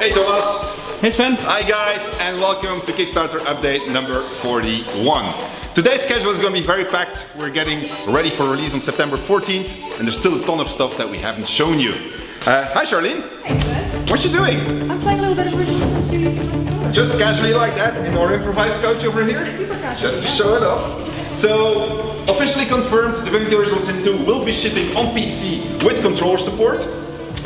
Hey Thomas. Hey Sven. Hi guys, and welcome to Kickstarter update number 41. Today's schedule is going to be very packed. We're getting ready for release on September 14th, and there's still a ton of stuff that we haven't shown you. Hi Charlene. Hey Sven. What you doing? I'm playing a little bit of Original Sin 2 using my controller. Just casually like that in our improvised couch over here? Super casual. Just to show it off. So, officially confirmed, Divinity Original Sin 2 will be shipping on PC with controller support.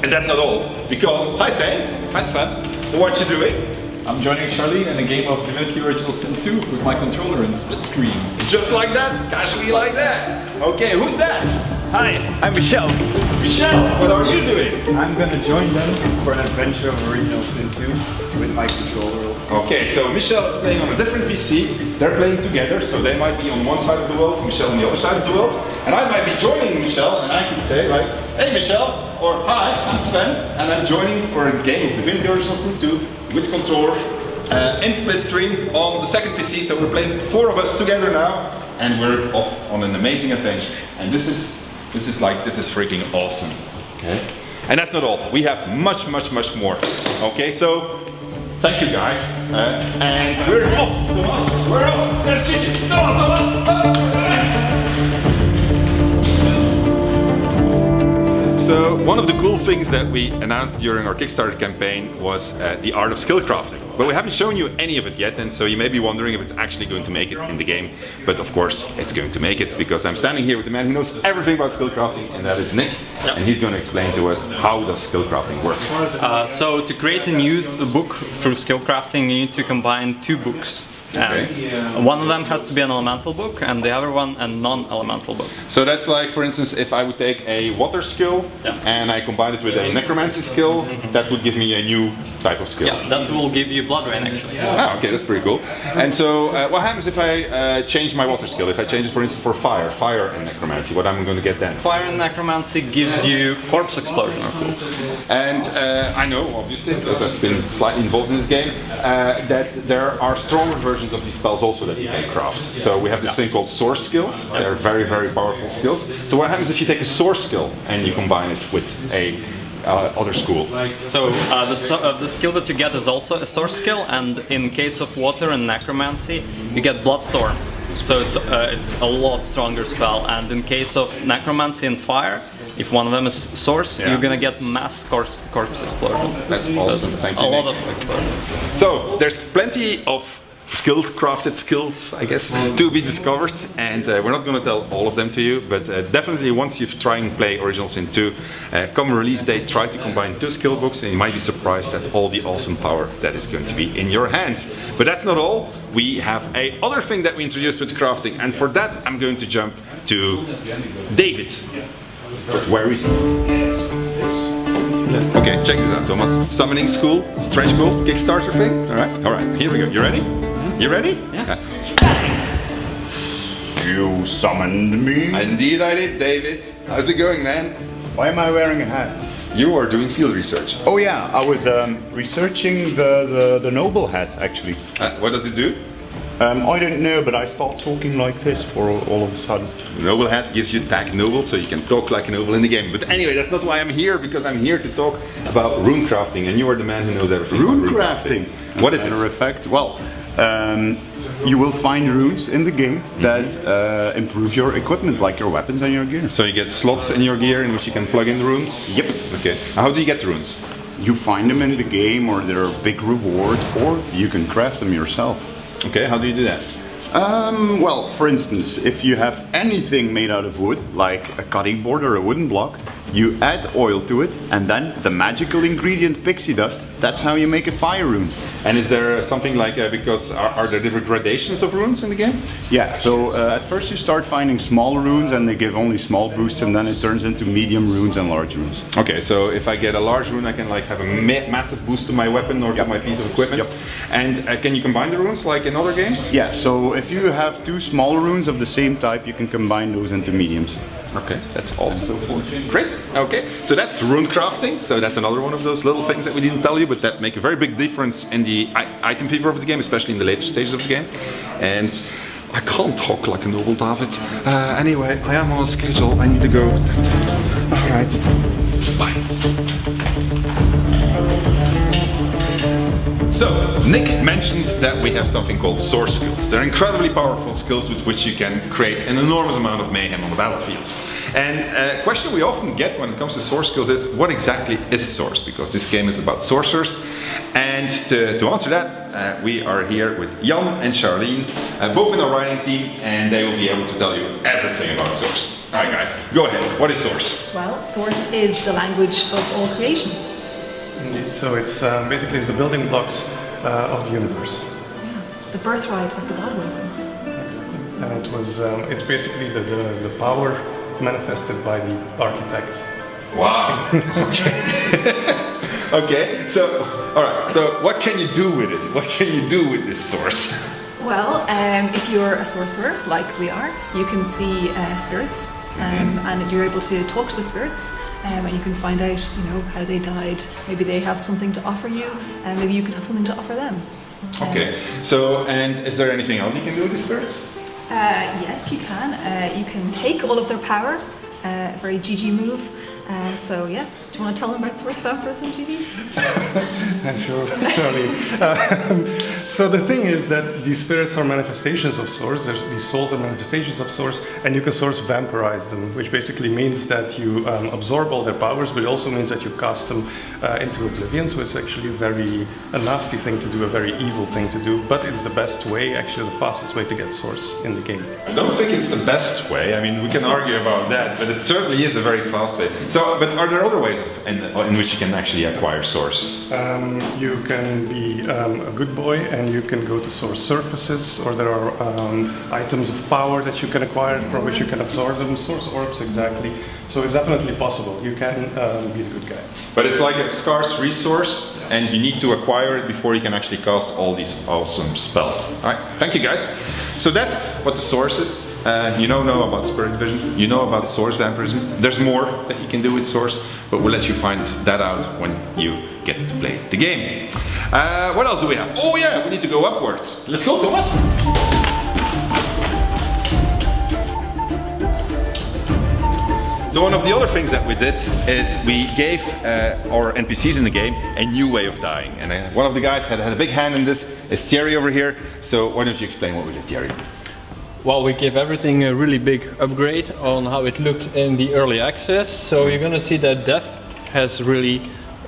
And that's not all, because, hi Stan. Hi Sven. What you doing? I'm joining Charlene in a game of Divinity Original Sin 2 with my controller in split screen. Just like that? Casually like that? Okay, who's that? Hi, I'm Michel. Michelle, what are you doing? I'm gonna join them for an adventure of Original Sin 2 with my controller. Okay, so Michelle is playing on a different PC. They're playing together, so they might be on one side of the world, Michelle on the other side of the world. And I might be joining Michelle, and I could say like, hey Michelle, or hi, I'm Sven, and I'm joining for a game of Divinity Original Sin 2 with controller in split screen on the second PC. So we're playing 4 of us together now, and we're off on an amazing adventure. And this is freaking awesome. Okay. And that's not all. We have much more. Okay, so thank you guys. And we're off, Thomas. We're off. There's Gigi. Come on, Thomas. So one of the cool things that we announced during our Kickstarter campaign was the art of skill crafting. But we haven't shown you any of it yet, and so you may be wondering if it's actually going to make it in the game. But of course, it's going to make it, because I'm standing here with the man who knows everything about skill crafting, and that is Nick. Yep. And he's going to explain to us how does skill crafting work. So to create and use a book through skill crafting, you need to combine 2 books. Okay. And one of them has to be an elemental book, and the other one a non-elemental book. So that's like, for instance, if I would take a water skill and I combine it with a necromancy skill, that would give me a new type of skill. Yeah, that will give you blood rain actually. Ah, okay, that's pretty cool. And so, what happens if I change my water skill? If I change it, for instance, for fire and necromancy, what am I going to get then? Fire and necromancy gives you corpse explosion or cool. And I know, obviously, because I've been slightly involved in this game, that there are stronger versions of these spells also that you can craft. So we have this thing called source skills. They're very powerful skills. So what happens if you take a source skill and you combine it with a other school? So the skill that you get is also a source skill, and in case of water and necromancy, you get bloodstorm. So it's a lot stronger spell, and in case of necromancy and fire, if one of them is source, you're gonna get mass corpse explosion. That's awesome. Thank you, a lot Nick. of explosions. So there's plenty of crafted skills, I guess, to be discovered, and we're not going to tell all of them to you, but definitely once you've tried and play Original Sin 2, come release date, try to combine 2 skill books, and you might be surprised at all the awesome power that is going to be in your hands. But that's not all. We have a other thing that we introduced with crafting, and for that I'm going to jump to David. But where is he? Okay, check this out, Thomas. Summoning school, stretch goal, Kickstarter thing. All right, here we go. You ready? You ready? Yeah. You summoned me? Indeed I did, David. How's it going, man? Why am I wearing a hat? You are doing field research. Oh yeah, I was researching the noble hat actually. What does it do? I don't know, but I start talking like this for all of a sudden. The noble hat gives you tag noble, so you can talk like a noble in the game. But anyway, that's not why I'm here, because I'm here to talk about runecrafting, and you are the man who knows everything about Runecrafting. What is it? Matter of fact, well, you will find runes in the game that improve your equipment, like your weapons and your gear. So you get slots in your gear in which you can plug in the runes? Yep. Okay. How do you get the runes? You find them in the game, or they're a big reward, or you can craft them yourself. Okay, how do you do that? Well, for instance, if you have anything made out of wood, like a cutting board or a wooden block, you add oil to it, and then the magical ingredient pixie dust, that's how you make a fire rune. And is there something like, because are there different gradations of runes in the game? Yeah, so at first you start finding small runes and they give only small boosts, and then it turns into medium runes and large runes. Okay, so if I get a large rune, I can like have a massive boost to my weapon or to my piece of equipment. Yep. And can you combine the runes like in other games? Yeah, so if you have 2 small runes of the same type, you can combine those into mediums. Okay, that's awesome. Great. Okay, so that's runecrafting. So that's another one of those little things that we didn't tell you, but that make a very big difference in the item fever of the game, especially in the later stages of the game. And I can't talk like a noble, David. Anyway, I am on a schedule. I need to go. All right. Bye. So, Nick mentioned that we have something called source skills. They're incredibly powerful skills with which you can create an enormous amount of mayhem on the battlefield. And a question we often get when it comes to source skills is, what exactly is source? Because this game is about sorcerers. And to answer that, we are here with Jan and Charlene, both in our writing team, and they will be able to tell you everything about source. Alright guys, go ahead. What is source? Well, source is the language of all creation. Indeed. So it's basically the building blocks of the universe. Yeah. The birthright of the God Welcome. Exactly. And it's basically the power manifested by the architect. Wow. Okay. Okay. So, all right. So, what can you do with it? What can you do with this source? Well, if you're a sorcerer, like we are, you can see spirits, and you're able to talk to the spirits, and you can find out, how they died. Maybe they have something to offer you, and maybe you can have something to offer them. Okay. So, and is there anything else you can do with the spirits? Yes, you can. You can take all of their power. Very GG move. So yeah, do you want to tell them about source vampirism, GG? Sure, surely. So the thing is that these spirits are manifestations of source. These souls are manifestations of source, and you can source vampirize them, which basically means that you absorb all their powers, but it also means that you cast them into oblivion. So it's actually a nasty thing to do, a very evil thing to do. But it's the best way, actually the fastest way to get source in the game. I don't think it's the best way. I mean, we can argue about that, but it certainly is a very fast way. So, but are there other ways in which you can actually acquire source? You can be a good boy and you can go to source surfaces, or there are items of power that you can acquire from which you can absorb them. Source orbs, exactly. So it's definitely possible. You can be the good guy. But it's like a scarce resource, and you need to acquire it before you can actually cast all these awesome spells. All right, thank you guys. So that's what the source is. You know about spirit vision. You know about source vampirism. There's more that you can do with source, but we'll let you find that out when you get to play the game. What else do we have? Oh yeah, we need to go upwards. Let's go, Thomas. So one of the other things that we did is we gave our NPCs in the game a new way of dying. And one of the guys had a big hand in this, is Thierry over here. So why don't you explain what we did, Thierry? Well, we give everything a really big upgrade on how it looked in the early access. So you're going to see that death has really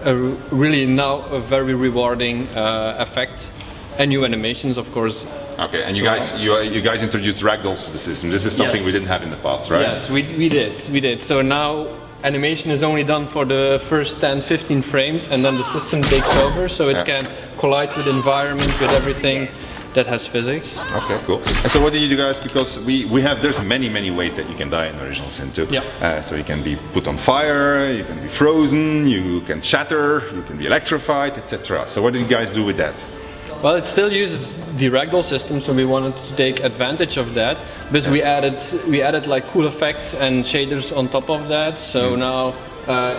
now a very rewarding effect. And new animations, of course. Okay, and you guys introduced ragdolls to the system. This is something we didn't have in the past, right? Yes, we did. So now animation is only done for the first 10-15 frames, and then the system takes over, so it can collide with environment, with everything that has physics. Okay, cool. And so what did you do, guys? Because there's many ways that you can die in Original Sin 2. Yeah. So you can be put on fire, you can be frozen, you can shatter, you can be electrified, etc. So what did you guys do with that? Well, it still uses the ragdoll system, so we wanted to take advantage of that. But we added like cool effects and shaders on top of that. So now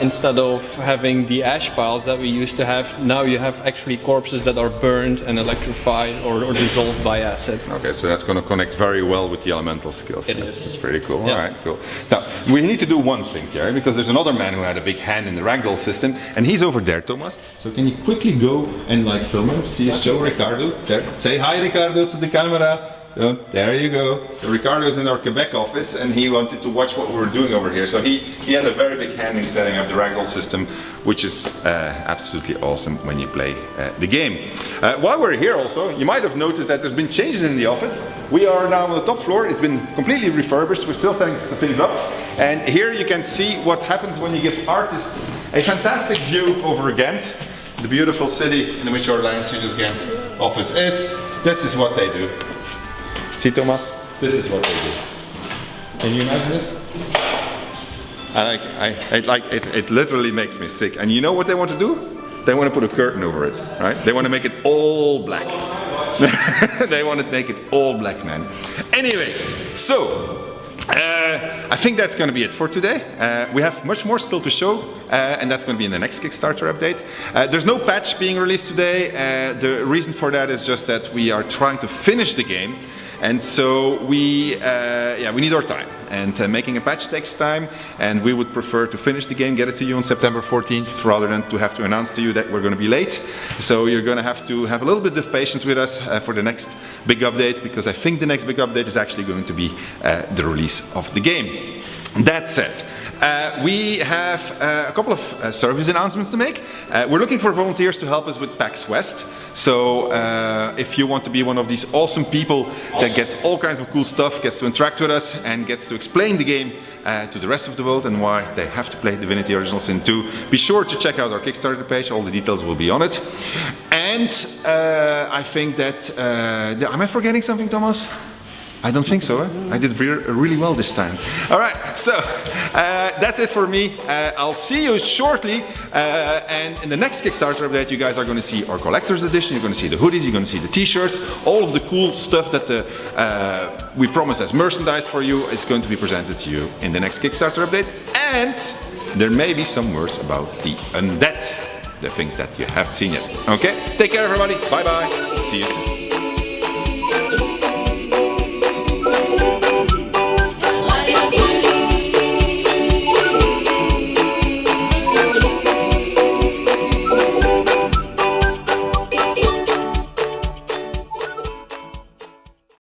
instead of having the ash piles that we used to have, now you have actually corpses that are burned and electrified or dissolved by acid. Okay, so that's going to connect very well with the elemental skills. It is. It's pretty cool. Yeah. All right, cool. Now, we need to do one thing, Thierry, because there's another man who had a big hand in the ragdoll system, and he's over there, Thomas. So can you quickly go and film him? Show Ricardo. There. Say hi, Ricardo, to the camera. So, there you go. So Ricardo's in our Quebec office, and he wanted to watch what we were doing over here. So he had a very big hand in setting up the ragdoll system, which is absolutely awesome when you play the game. While we're here also, you might have noticed that there's been changes in the office. We are now on the top floor. It's been completely refurbished. We're still setting some things up. And here you can see what happens when you give artists a fantastic view over Ghent, the beautiful city in which our Lion Studios Ghent office is. This is what they do. See, Thomas? This is what they do. Can you imagine this? It literally makes me sick. And you know what they want to do? They want to put a curtain over it, right? They want to make it all black. They want to make it all black, man. Anyway, so I think that's going to be it for today. We have much more still to show, and that's going to be in the next Kickstarter update. There's no patch being released today. The reason for that is just that we are trying to finish the game. and so we need our time. And making a patch takes time, and we would prefer to finish the game, get it to you on September 14th, rather than to have to announce to you that we're going to be late. So you're going to have a little bit of patience with us for the next big update, because I think the next big update is actually going to be the release of the game. That said, we have a couple of service announcements to make. We're looking for volunteers to help us with PAX West. So if you want to be one of these awesome people that gets all kinds of cool stuff, gets to interact with us, and gets to explain the game to the rest of the world and why they have to play Divinity Original Sin 2, be sure to check out our Kickstarter page. All the details will be on it. And I think that... am I forgetting something, Thomas? I don't think so. I did really well this time. All right, so that's it for me. I'll see you shortly. And in the next Kickstarter update, you guys are going to see our collector's edition. You're going to see the hoodies. You're going to see the t-shirts. All of the cool stuff that we promise as merchandise for you is going to be presented to you in the next Kickstarter update. And there may be some words about the undead, the things that you haven't seen yet. Okay, take care, everybody. Bye-bye. See you soon.